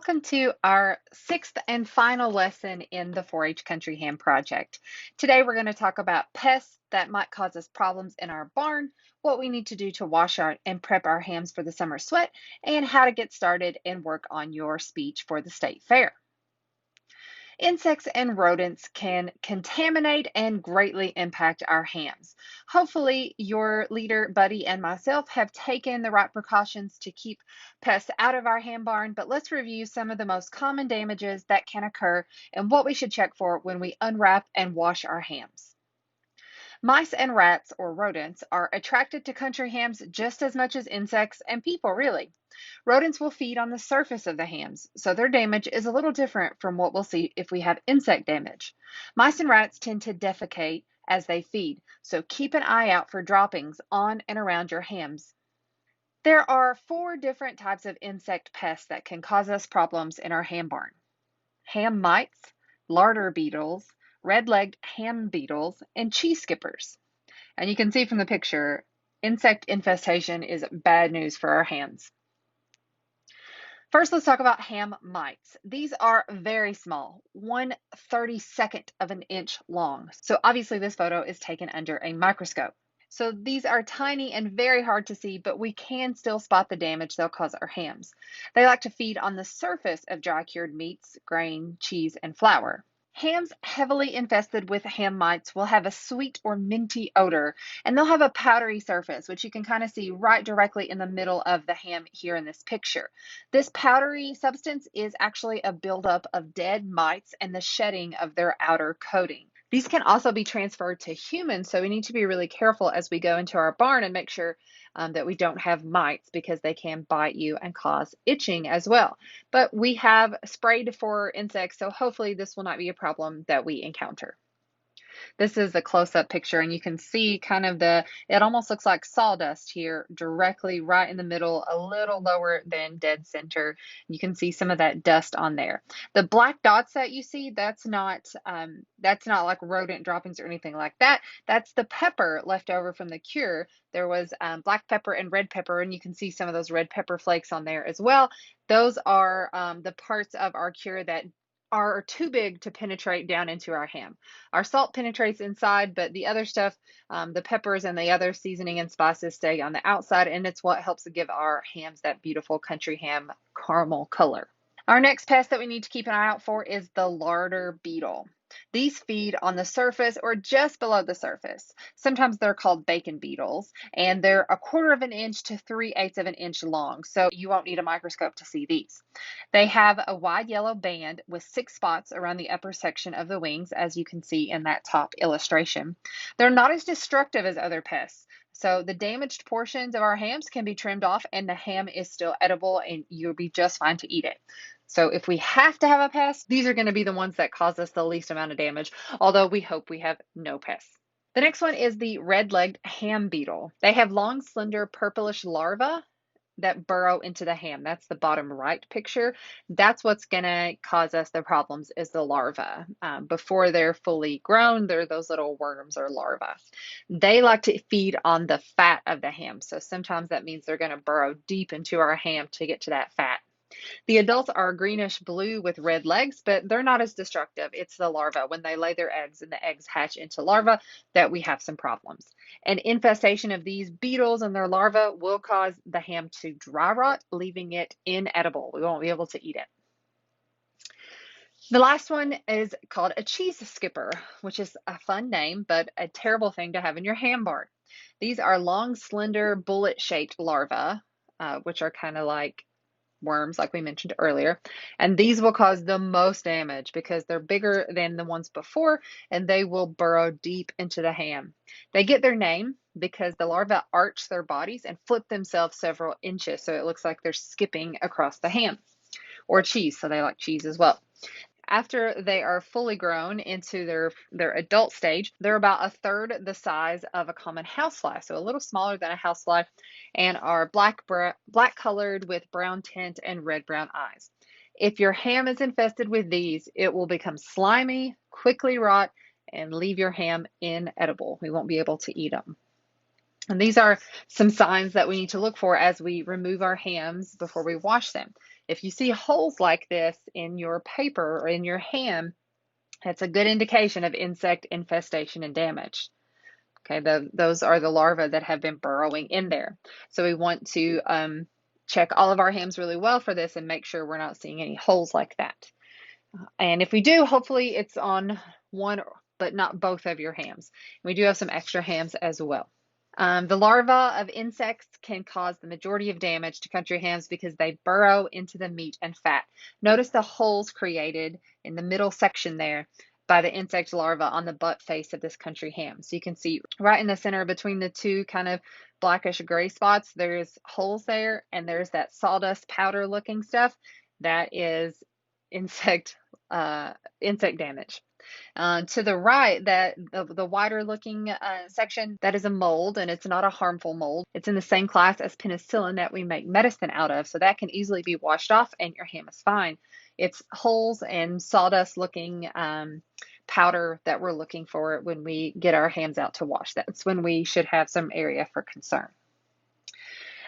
Welcome to our sixth and final lesson in the 4-H Country Ham project. Today we're going to talk about pests that might cause us problems in our barn, what we need to do to wash our and prep our hams for the summer sweat, and how to get started and work on your speech for the state fair. Insects and rodents can contaminate and greatly impact our hams. Hopefully, your leader, Buddy, and myself have taken the right precautions to keep pests out of our ham barn, but let's review some of the most common damages that can occur and what we should check for when we unwrap and wash our hams. Mice and rats, or rodents, are attracted to country hams just as much as insects and people, really. Rodents will feed on the surface of the hams, so their damage is a little different from what we'll see if we have insect damage. Mice and rats tend to defecate as they feed, so keep an eye out for droppings on and around your hams. There are 4 different types of insect pests that can cause us problems in our ham barn: ham mites, larder beetles, red-legged ham beetles, and cheese skippers. And you can see from the picture, insect infestation is bad news for our hams. First, let's talk about ham mites. These are very small, 1/32nd of an inch long. So obviously this photo is taken under a microscope. So these are tiny and very hard to see, but we can still spot the damage they'll cause our hams. They like to feed on the surface of dry cured meats, grain, cheese, and flour. Hams heavily infested with ham mites will have a sweet or minty odor, and they'll have a powdery surface, which you can kind of see right directly in the middle of the ham here in this picture. This powdery substance is actually a buildup of dead mites and the shedding of their outer coating. These can also be transferred to humans, so we need to be really careful as we go into our barn and make sure that we don't have mites because they can bite you and cause itching as well. But we have sprayed for insects, so hopefully this will not be a problem that we encounter. This is a close-up picture, and you can see kind of it almost looks like sawdust here, directly right in the middle, a little lower than dead center. You can see some of that dust on there. The black dots that you see, that's not like rodent droppings or anything like that. That's the pepper left over from the cure. There was black pepper and red pepper, and you can see some of those red pepper flakes on there as well. Those are the parts of our cure that are too big to penetrate down into our ham. Our salt penetrates inside, but the other stuff, the peppers and the other seasoning and spices stay on the outside, and it's what helps to give our hams that beautiful country ham caramel color. Our next pest that we need to keep an eye out for is the larder beetle. These feed on the surface or just below the surface. Sometimes they're called bacon beetles, and they're 1/4 of an inch to 3/8 of an inch long, so you won't need a microscope to see these. They have a wide yellow band with 6 spots around the upper section of the wings, as you can see in that top illustration. They're not as destructive as other pests. So the damaged portions of our hams can be trimmed off and the ham is still edible and you'll be just fine to eat it. So if we have to have a pest, these are going to be the ones that cause us the least amount of damage, although we hope we have no pests. The next one is the red-legged ham beetle. They have long, slender, purplish larvae that burrow into the ham. That's the bottom right picture. That's what's going to cause us the problems is the larva. Before they're fully grown, they're those little worms or larvae. They like to feed on the fat of the ham. So sometimes that means they're going to burrow deep into our ham to get to that fat. The adults are greenish blue with red legs, but they're not as destructive. It's the larva. When they lay their eggs and the eggs hatch into larvae that we have some problems. An infestation of these beetles and their larvae will cause the ham to dry rot, leaving it inedible. We won't be able to eat it. The last one is called a cheese skipper, which is a fun name, but a terrible thing to have in your ham barn. These are long, slender, bullet-shaped larvae, which are kind of like worms, like we mentioned earlier, and these will cause the most damage because they're bigger than the ones before and they will burrow deep into the ham. They get their name because the larvae arch their bodies and flip themselves several inches, so it looks like they're skipping across the ham, or cheese, so they like cheese as well. After they are fully grown into their adult stage, they're about 1/3 the size of a common housefly, so a little smaller than a housefly, and are black colored with brown tint and red-brown eyes. If your ham is infested with these, it will become slimy, quickly rot, and leave your ham inedible. We won't be able to eat them. And these are some signs that we need to look for as we remove our hams before we wash them. If you see holes like this in your paper or in your ham, that's a good indication of insect infestation and damage. Okay, those are the larvae that have been burrowing in there. So we want to check all of our hams really well for this and make sure we're not seeing any holes like that. And if we do, hopefully it's on one, but not both of your hams. We do have some extra hams as well. The larvae of insects can cause the majority of damage to country hams because they burrow into the meat and fat. Notice the holes created in the middle section there by the insect larva on the butt face of this country ham. So you can see right in the center between the two kind of blackish gray spots, there's holes there, and there's that sawdust powder looking stuff. That is insect damage. To the right, that the wider looking section, that is a mold, and it's not a harmful mold. It's in the same class as penicillin that we make medicine out of, so that can easily be washed off and your ham is fine. It's holes and sawdust looking powder that we're looking for when we get our hams out to wash. That's when we should have some area for concern.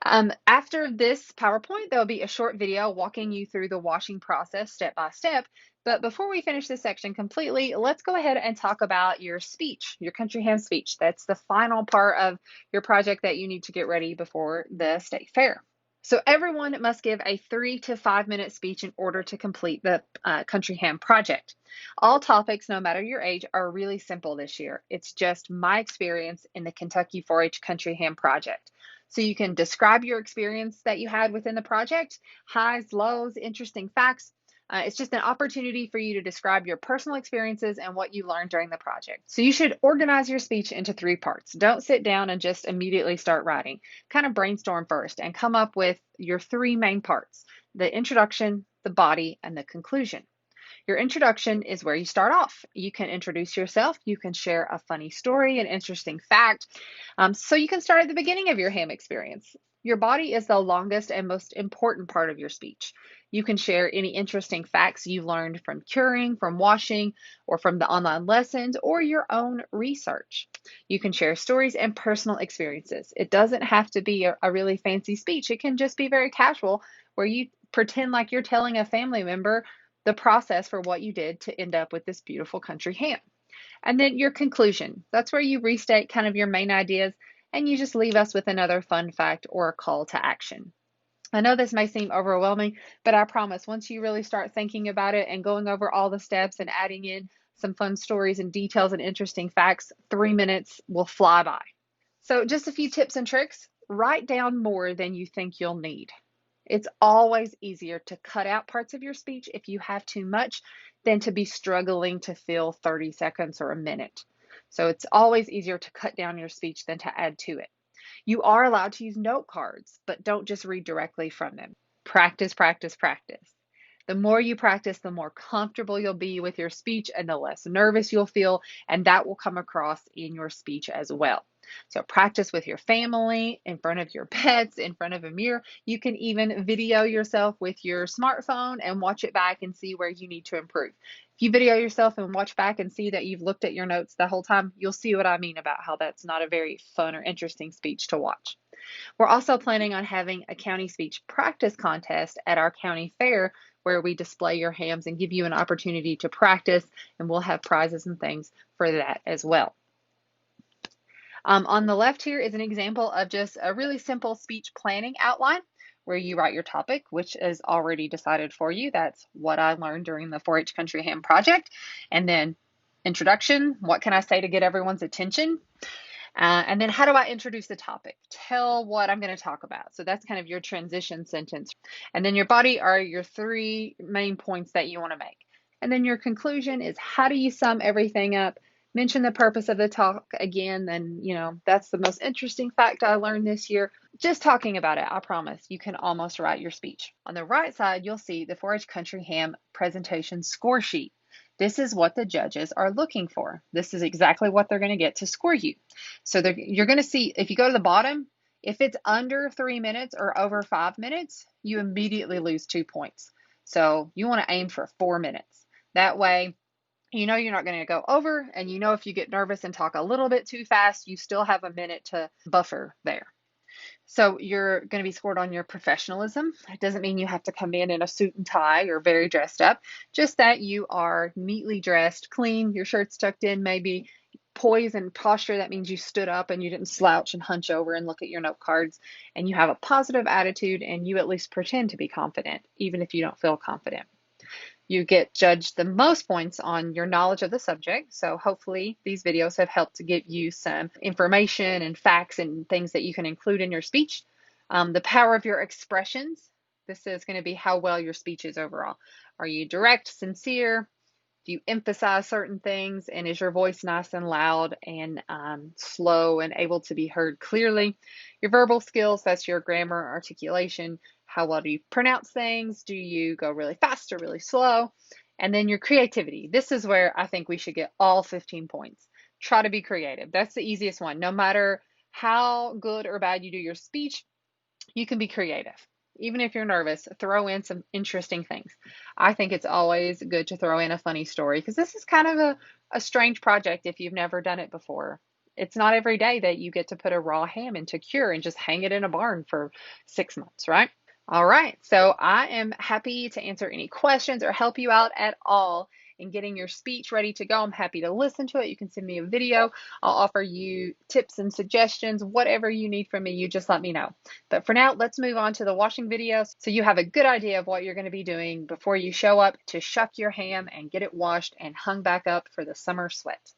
After this PowerPoint, there'll be a short video walking you through the washing process step by step. But before we finish this section completely, let's go ahead and talk about your speech, your country ham speech. That's the final part of your project that you need to get ready before the state fair. So everyone must give a 3 to 5 minute speech in order to complete the country ham project. All topics, no matter your age, are really simple this year. It's just my experience in the Kentucky 4-H country ham project. So you can describe your experience that you had within the project, highs, lows, interesting facts. It's just an opportunity for you to describe your personal experiences and what you learned during the project. So you should organize your speech into 3 parts. Don't sit down and just immediately start writing. Kind of brainstorm first and come up with your 3 main parts: the introduction, the body, and the conclusion. Your introduction is where you start off. You can introduce yourself. You can share a funny story, an interesting fact. So you can start at the beginning of your ham experience. Your body is the longest and most important part of your speech. You can share any interesting facts you learned from curing, from washing, or from the online lessons, or your own research. You can share stories and personal experiences. It doesn't have to be a really fancy speech. It can just be very casual, where you pretend like you're telling a family member the process for what you did to end up with this beautiful country ham. And then your conclusion. That's where you restate kind of your main ideas and you just leave us with another fun fact or a call to action. I know this may seem overwhelming, but I promise once you really start thinking about it and going over all the steps and adding in some fun stories and details and interesting facts, 3 minutes will fly by. So just a few tips and tricks. Write down more than you think you'll need. It's always easier to cut out parts of your speech if you have too much than to be struggling to fill 30 seconds or a minute. So it's always easier to cut down your speech than to add to it. You are allowed to use note cards, but don't just read directly from them. Practice, practice, practice. The more you practice, the more comfortable you'll be with your speech and the less nervous you'll feel, and that will come across in your speech as well. So practice with your family, in front of your pets, in front of a mirror. You can even video yourself with your smartphone and watch it back and see where you need to improve. If you video yourself and watch back and see that you've looked at your notes the whole time, you'll see what I mean about how that's not a very fun or interesting speech to watch. We're also planning on having a county speech practice contest at our county fair where we display your hams and give you an opportunity to practice, and we'll have prizes and things for that as well. On the left here is an example of just a really simple speech planning outline where you write your topic, which is already decided for you. That's what I learned during the 4-H Country Ham project. And then introduction, what can I say to get everyone's attention? And then how do I introduce the topic? Tell what I'm going to talk about. So that's kind of your transition sentence. And then your body are your 3 main points that you want to make. And then your conclusion is how do you sum everything up? Mention the purpose of the talk again. Then, that's the most interesting fact I learned this year. Just talking about it, I promise you can almost write your speech. On the right side, you'll see the 4-H Country Ham presentation score sheet. This is what the judges are looking for. This is exactly what they're going to get to score you. So you're going to see, if you go to the bottom, if it's under 3 minutes or over 5 minutes, you immediately lose 2 points. So you want to aim for 4 minutes. That way, you're not going to go over, and if you get nervous and talk a little bit too fast, you still have a minute to buffer there. So you're going to be scored on your professionalism. It doesn't mean you have to come in a suit and tie or very dressed up, just that you are neatly dressed, clean, your shirt's tucked in, maybe poise and posture. That means you stood up and you didn't slouch and hunch over and look at your note cards, and you have a positive attitude and you at least pretend to be confident, even if you don't feel confident. You get judged the most points on your knowledge of the subject. So hopefully these videos have helped to give you some information and facts and things that you can include in your speech. The power of your expressions. This is going to be how well your speech is overall. Are you direct, sincere? Do you emphasize certain things? And is your voice nice and loud and slow and able to be heard clearly? Your verbal skills, that's your grammar, articulation. How well do you pronounce things? Do you go really fast or really slow? And then your creativity. This is where I think we should get all 15 points. Try to be creative. That's the easiest one. No matter how good or bad you do your speech, you can be creative. Even if you're nervous, throw in some interesting things. I think it's always good to throw in a funny story because this is kind of a strange project if you've never done it before. It's not every day that you get to put a raw ham into cure and just hang it in a barn for 6 months, right? All right, so I am happy to answer any questions or help you out at all in getting your speech ready to go. I'm happy to listen to it. You can send me a video. I'll offer you tips and suggestions, whatever you need from me, you just let me know. But for now, let's move on to the washing video so you have a good idea of what you're going to be doing before you show up to shuck your ham and get it washed and hung back up for the summer sweat.